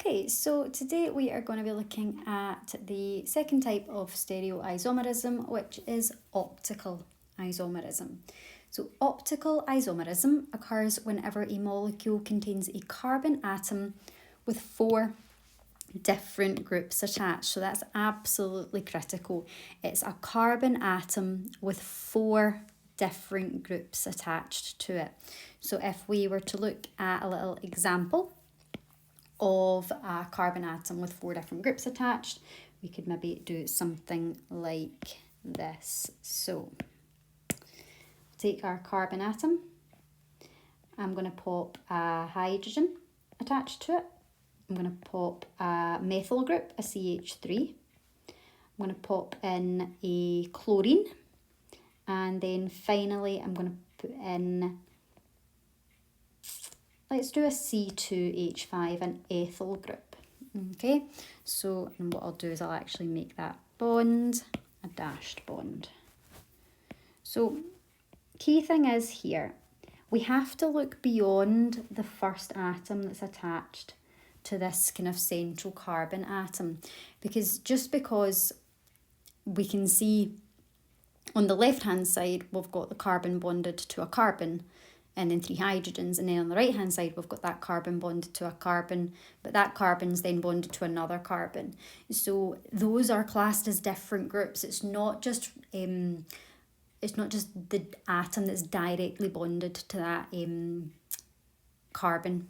Okay, so today we are going to be looking at the second type of stereoisomerism, which is optical isomerism. So optical isomerism occurs whenever a molecule contains a carbon atom with 4 different groups attached. So that's absolutely critical. It's a carbon atom with 4 different groups attached to it. So if we were to look at a little example of a carbon atom with 4 different groups attached, we could maybe do something like this. So take our carbon atom. I'm going to pop a hydrogen attached to it. I'm going to pop a methyl group, a CH3. I'm going to pop in a chlorine. And then finally, I'm going to put in, let's do a C2H5, an ethyl group. Okay, so and what I'll do is I'll actually make that bond a dashed bond. So key thing is here, we have to look beyond the first atom that's attached to this kind of central carbon atom, because just because we can see on the left hand side we've got the carbon bonded to a carbon and then 3 hydrogens, and then on the right hand side we've got that carbon bonded to a carbon, but that carbon's then bonded to another carbon. So those are classed as different groups. It's not just the atom that's directly bonded to that carbon.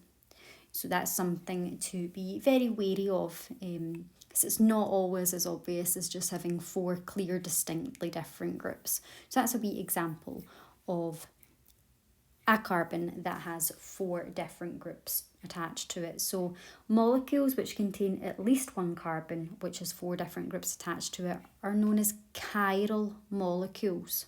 So that's something to be very wary of, because it's not always as obvious as just having 4 clear, distinctly different groups. So that's a wee example of a carbon that has 4 different groups attached to it. So molecules which contain at least 1 carbon, which has 4 different groups attached to it, are known as chiral molecules.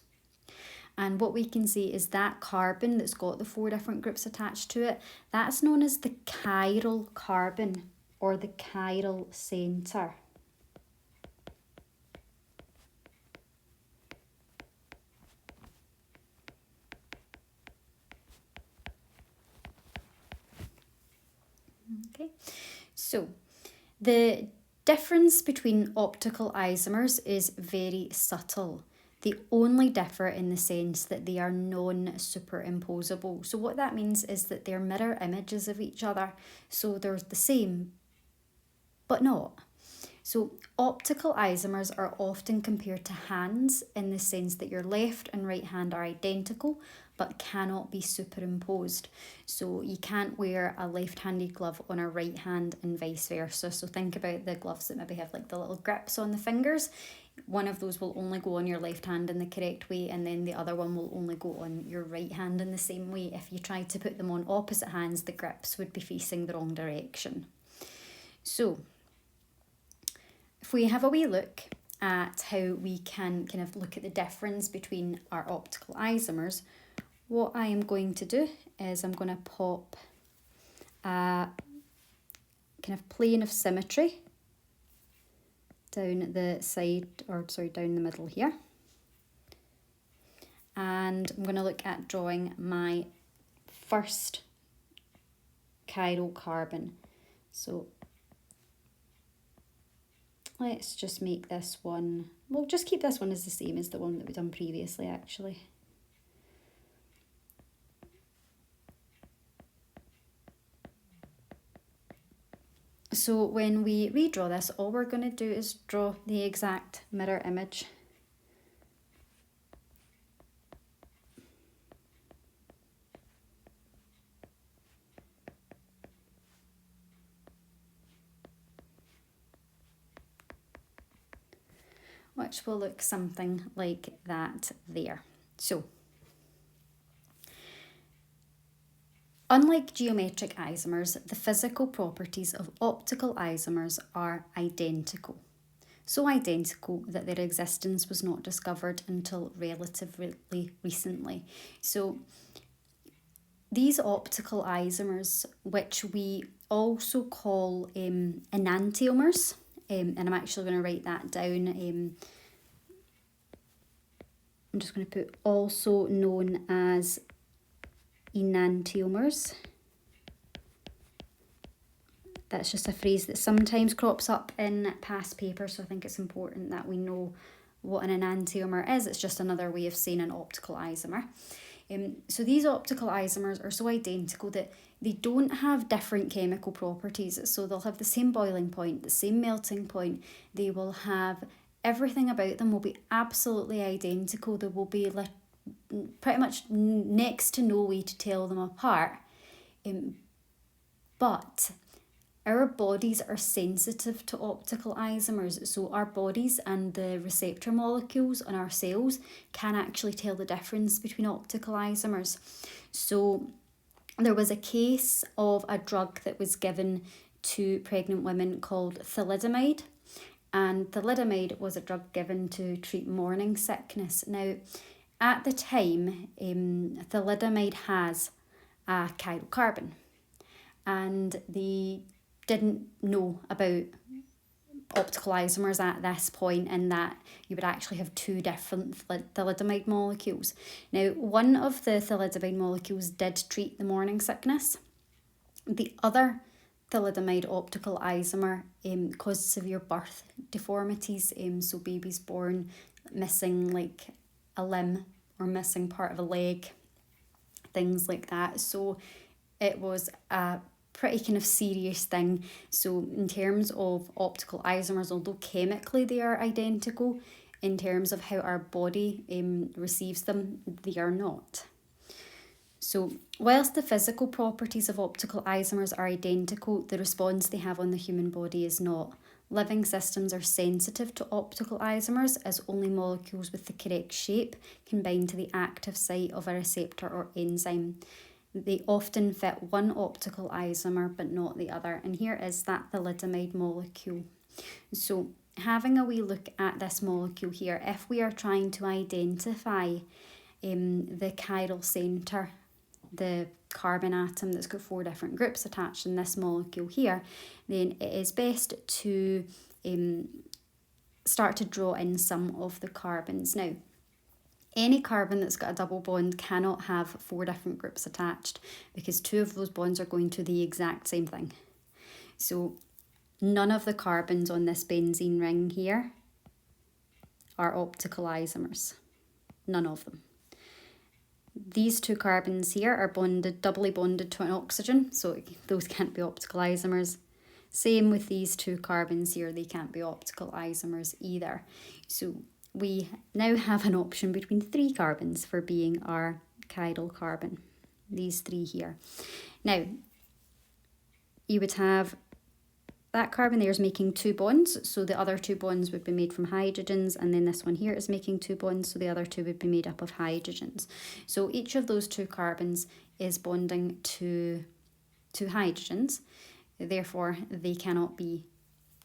And what we can see is that carbon that's got the 4 different groups attached to it, that's known as the chiral carbon or the chiral centre. Okay, so the difference between optical isomers is very subtle. They only differ in the sense that they are non-superimposable. So what that means is that they're mirror images of each other. So they're the same, but not. So optical isomers are often compared to hands in the sense that your left and right hand are identical but cannot be superimposed. So you can't wear a left-handed glove on a right hand and vice versa. So think about the gloves that maybe have like the little grips on the fingers. One of those will only go on your left hand in the correct way, and then the other one will only go on your right hand in the same way. If you tried to put them on opposite hands, the grips would be facing the wrong direction. So if we have a wee look at how we can kind of look at the difference between our optical isomers, what I am going to do is I'm going to pop a kind of plane of symmetry down the side, down the middle here. And I'm going to look at drawing my first chiral carbon. So let's just make this one, we'll just keep this one as the same as the one that we've done previously actually. So when we redraw this, all we're going to do is draw the exact mirror image. Which will look something like that there. So, unlike geometric isomers, the physical properties of optical isomers are identical. So identical that their existence was not discovered until relatively recently. So these optical isomers, which we also call enantiomers, and I'm actually going to write that down. I'm just going to put also known as enantiomers. That's just a phrase that sometimes crops up in past papers, so I think it's important that we know what an enantiomer is. It's just another way of saying an optical isomer. So these optical isomers are so identical that they don't have different chemical properties. So they'll have the same boiling point, the same melting point. They will have everything about them will be absolutely identical. There will be pretty much next to no way to tell them apart. But our bodies are sensitive to optical isomers, so our bodies and the receptor molecules on our cells can actually tell the difference between optical isomers. So there was a case of a drug that was given to pregnant women called thalidomide, and thalidomide was a drug given to treat morning sickness. Now, at the time, thalidomide has a chiral carbon, and they didn't know about optical isomers at this point, in that you would actually have two different thalidomide molecules. Now, one of the thalidomide molecules did treat the morning sickness. The other thalidomide optical isomer caused severe birth deformities, so babies born missing like a limb or missing part of a leg, things like that. So it was a pretty kind of serious thing. So in terms of optical isomers, although chemically they are identical, in terms of how our body receives them, they are not. So whilst the physical properties of optical isomers are identical, the response they have on the human body is not. Living systems are sensitive to optical isomers, as only molecules with the correct shape can bind to the active site of a receptor or enzyme. They often fit one optical isomer but not the other, and here is that thalidomide molecule. So having a wee look at this molecule here, if we are trying to identify the chiral centre, the carbon atom that's got 4 different groups attached in this molecule here, then it is best to start to draw in some of the carbons. Now, any carbon that's got a double bond cannot have 4 different groups attached, because 2 of those bonds are going to the exact same thing. So none of the carbons on this benzene ring here are optical isomers. None of them. These 2 carbons here are doubly bonded to an oxygen, so those can't be optical isomers. Same with these 2 carbons here, they can't be optical isomers either. So we now have an option between 3 carbons for being our chiral carbon, these 3 here. Now, you would have that carbon there is making 2 bonds, so the other 2 bonds would be made from hydrogens, and then this one here is making 2 bonds, so the other 2 would be made up of hydrogens. So each of those 2 carbons is bonding to hydrogens, therefore they cannot be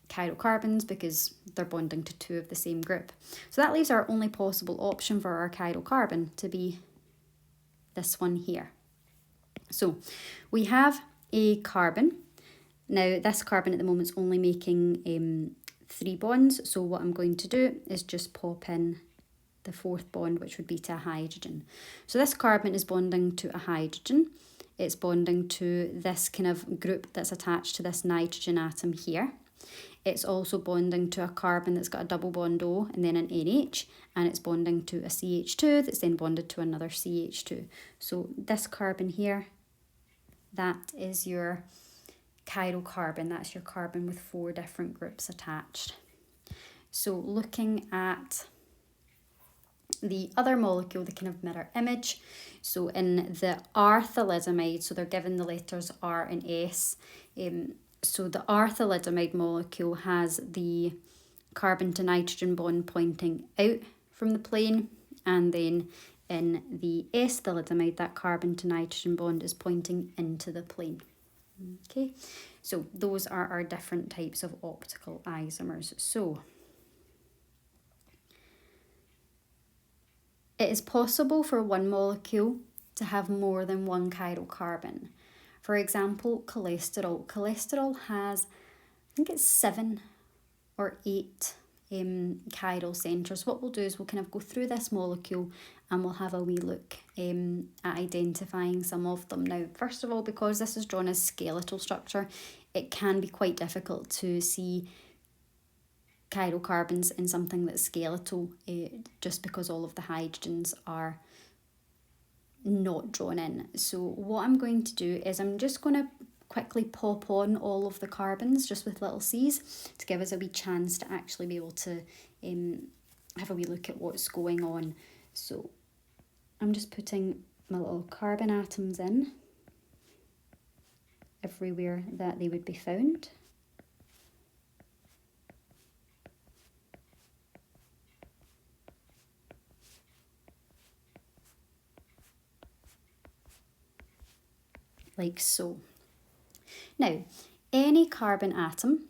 chiral carbons because they're bonding to 2 of the same group. So that leaves our only possible option for our chiral carbon to be this one here. So we have a carbon. Now this carbon at the moment is only making 3 bonds, so what I'm going to do is just pop in the 4th bond, which would be to a hydrogen. So this carbon is bonding to a hydrogen. It's bonding to this kind of group that's attached to this nitrogen atom here. It's also bonding to a carbon that's got a double bond O and then an NH, and it's bonding to a CH2 that's then bonded to another CH2. So this carbon here, that is your chiral carbon. That's your carbon with 4 different groups attached. So looking at the other molecule, the kind of mirror image, so in the R thalidomide, so they're given the letters R and S. So the R thalidomide molecule has the carbon to nitrogen bond pointing out from the plane, and then in the S thalidomide, that carbon to nitrogen bond is pointing into the plane. Okay, so those are our different types of optical isomers. So it is possible for one molecule to have more than one chiral carbon. For example, cholesterol. Cholesterol has, I think it's 7 or 8 chiral centres. What we'll do is we'll kind of go through this molecule and we'll have a wee look at identifying some of them. Now, first of all, because this is drawn as skeletal structure, it can be quite difficult to see chiral carbons in something that's skeletal, just because all of the hydrogens are not drawn in. So what I'm going to do is I'm just going to quickly pop on all of the carbons just with little C's to give us a wee chance to actually be able to have a wee look at what's going on. So I'm just putting my little carbon atoms in everywhere that they would be found. Like so. Now, any carbon atom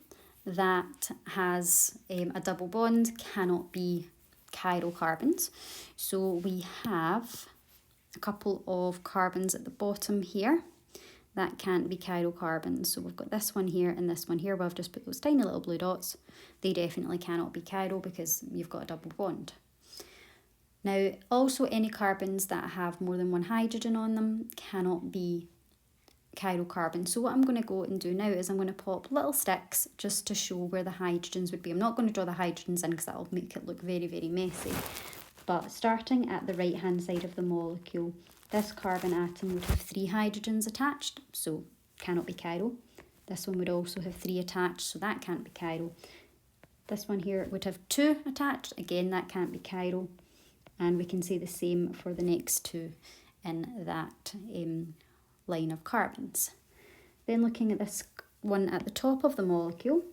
that has a double bond cannot be chiral carbons. So we have a couple of carbons at the bottom here that can't be chiral carbons. So we've got this one here and this one here where I've just put those tiny little blue dots. They definitely cannot be chiral because you've got a double bond. Now, also any carbons that have more than one hydrogen on them cannot be chiral carbon. So what I'm going to go and do now is I'm going to pop little sticks just to show where the hydrogens would be. I'm not going to draw the hydrogens in because that'll make it look very, very messy. But starting at the right hand side of the molecule, this carbon atom would have 3 hydrogens attached, so cannot be chiral. This one would also have 3 attached, so that can't be chiral. This one here would have 2 attached, again that can't be chiral. And we can say the same for the next 2 in that line of carbons. Then looking at this one at the top of the molecule,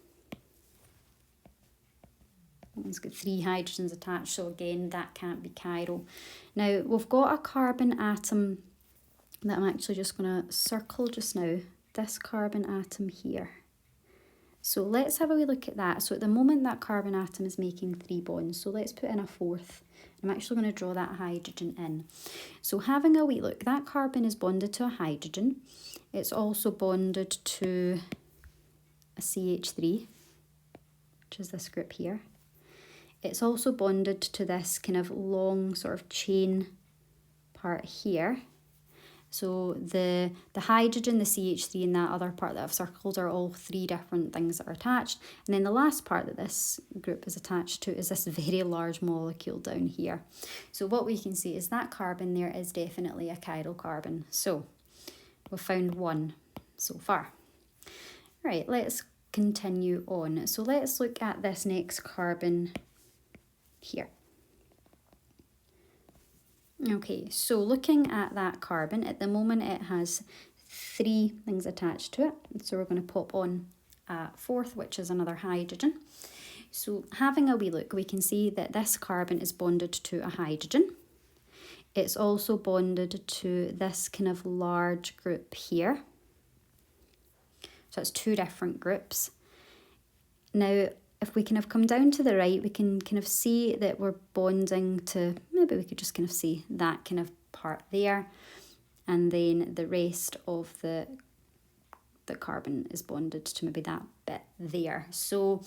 that one's got 3 hydrogens attached, so again that can't be chiral. Now we've got a carbon atom that I'm actually just going to circle just now, this carbon atom here. So let's have a wee look at that. So at the moment that carbon atom is making 3 bonds, so let's put in a 4th. I'm actually going to draw that hydrogen in. So having a wee look, that carbon is bonded to a hydrogen. It's also bonded to a CH3, which is this group here. It's also bonded to this kind of long sort of chain part here. So the hydrogen, the CH3 and that other part that I've circled are all 3 different things that are attached. And then the last part that this group is attached to is this very large molecule down here. So what we can see is that carbon there is definitely a chiral carbon. So we've found 1 so far. Right, let's continue on. So let's look at this next carbon here. Okay, so looking at that carbon, at the moment it has 3 things attached to it. So we're going to pop on a 4th, which is another hydrogen. So having a wee look, we can see that this carbon is bonded to a hydrogen. It's also bonded to this kind of large group here. So it's 2 different groups. Now, if we kind of come down to the right, we can kind of see that we're bonding to, maybe we could just kind of see that kind of part there. And then the rest of the carbon is bonded to maybe that bit there. So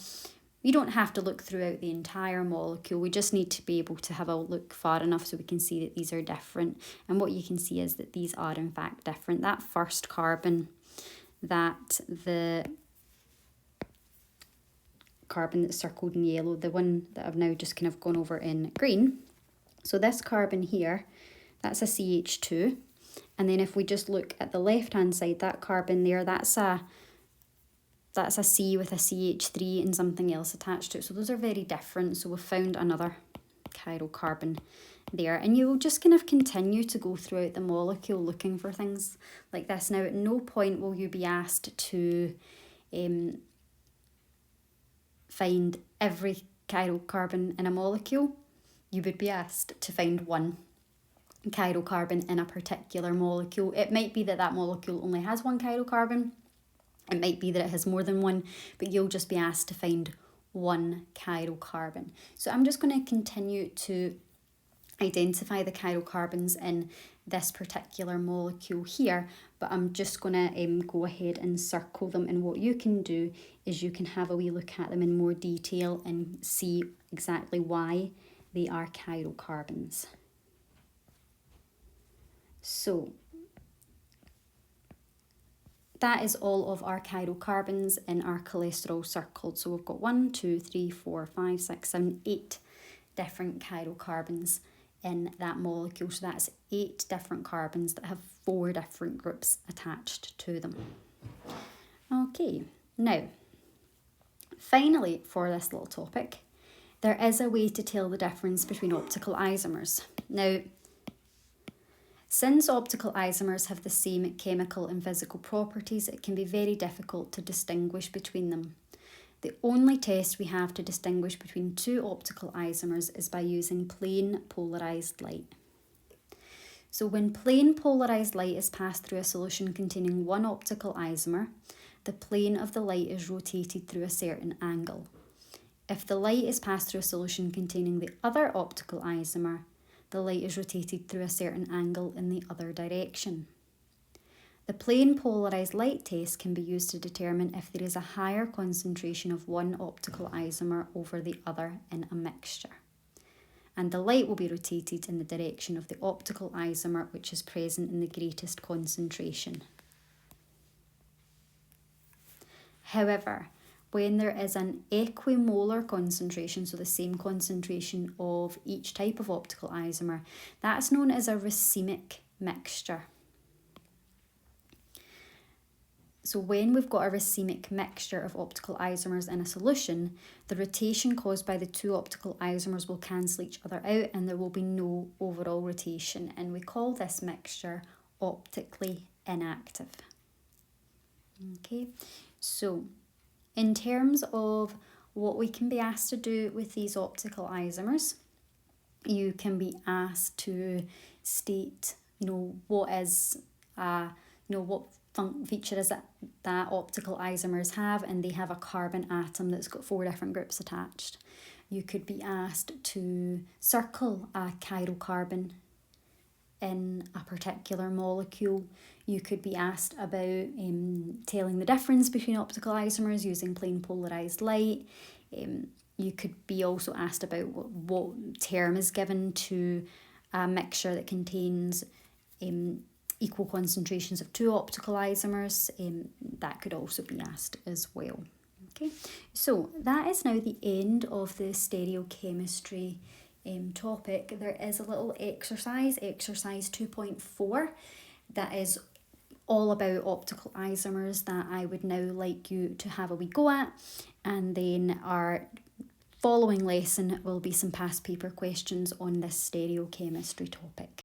you don't have to look throughout the entire molecule. We just need to be able to have a look far enough so we can see that these are different. And what you can see is that these are in fact different. That first carbon, that the carbon that's circled in yellow, the one that I've now just kind of gone over in green. So this carbon here, that's a CH2. And then if we just look at the left hand side, that carbon there, that's a C with a CH3 and something else attached to it. So those are very different. So we've found another chiral carbon there. And you will just kind of continue to go throughout the molecule looking for things like this. Now at no point will you be asked to find every chiral carbon in a molecule. You would be asked to find 1 chiral carbon in a particular molecule. It might be that that molecule only has 1 chiral carbon. It might be that it has more than 1, but you'll just be asked to find 1 chiral carbon. So I'm just going to continue to identify the chirocarbons in this particular molecule here, but I'm just going to go ahead and circle them, and what you can do is you can have a wee look at them in more detail and see exactly why they are chirocarbons. So that is all of our chirocarbons in our cholesterol circled. So we've got 1, 2, 3, 4, 5, 6, 7, 8 different chirocarbons in that molecule. So that's 8 different carbons that have 4 different groups attached to them. Okay, now, finally for this little topic, there is a way to tell the difference between optical isomers. Now, since optical isomers have the same chemical and physical properties, it can be very difficult to distinguish between them. The only test we have to distinguish between 2 optical isomers is by using plane polarised light. So when plane polarised light is passed through a solution containing one optical isomer, the plane of the light is rotated through a certain angle. If the light is passed through a solution containing the other optical isomer, the light is rotated through a certain angle in the other direction. The plane polarised light test can be used to determine if there is a higher concentration of one optical isomer over the other in a mixture. And the light will be rotated in the direction of the optical isomer which is present in the greatest concentration. However, when there is an equimolar concentration, so the same concentration of each type of optical isomer, that's known as a racemic mixture. So when we've got a racemic mixture of optical isomers in a solution, the rotation caused by the 2 optical isomers will cancel each other out and there will be no overall rotation, and we call this mixture optically inactive. Okay, so in terms of what we can be asked to do with these optical isomers, you can be asked to state, what is, what feature is it that optical isomers have, and they have a carbon atom that's got 4 different groups attached. You could be asked to circle a chirocarbon in a particular molecule. You could be asked about telling the difference between optical isomers using plane polarised light. You could be also asked about what term is given to a mixture that contains equal concentrations of 2 optical isomers. That could also be asked as well. Okay, so that is now the end of the stereochemistry topic. There is a little exercise 2.4, that is all about optical isomers that I would now like you to have a wee go at, and then our following lesson will be some past paper questions on this stereochemistry topic.